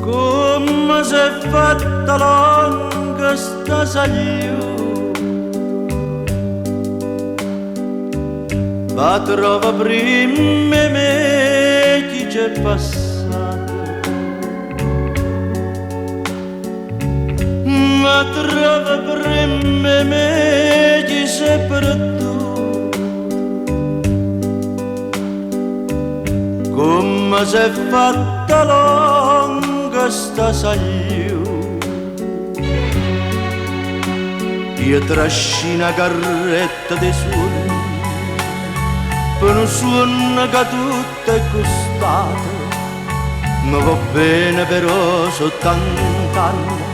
Come si è fatta lunga sta sagliu, va trova prima me chi c'è passato, va trova prima me chi c'è perduto. Come si è fatta lunga sta sagliu, io trascina carretta di suono, per un suono che tutto è costato, mi va bene però soltanto anni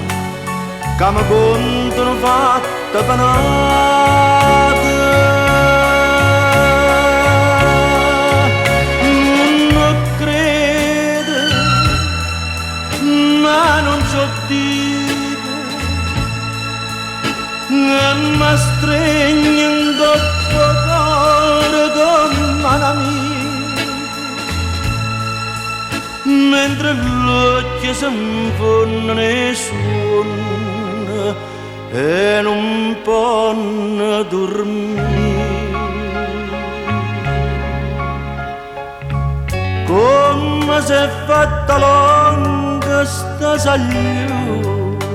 che mi contano fatta panata. Non credo, ma non so dire, e mi stringe in coppa cuore come un'amica, mentre l'occhio si infondono e suona e non può dormire. Come si è fatta lunga sta sagliuta,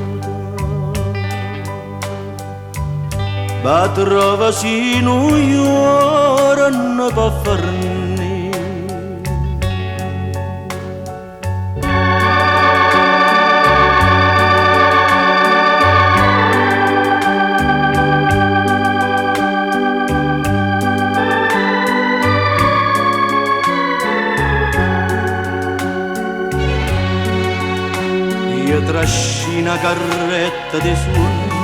ma trova sino ora non può farne. Io trascina carretta di suono,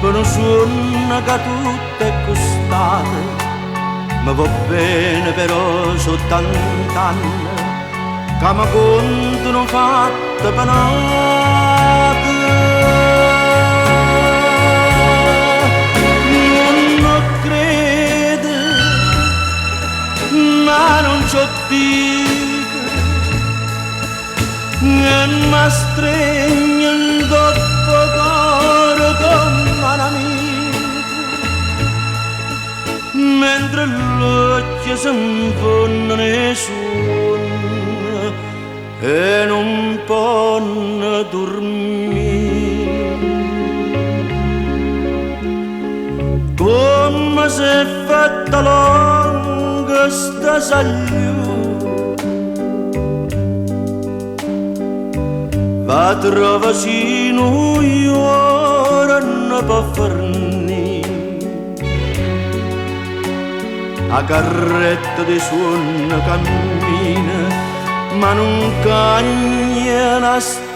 per un suono che tutto è costato, ma va bene però soltanto anni che mi contano fatta panata. Non credo, ma non so dire, e mi stringe in coppa cuore come un'amica, mentre l'occhio si infondono e suona e non può dormire. Come si è fatta lunga sta sagliuta, va trova sino ora non può farne. A carretta di suono cammina, ma non cagna la strada.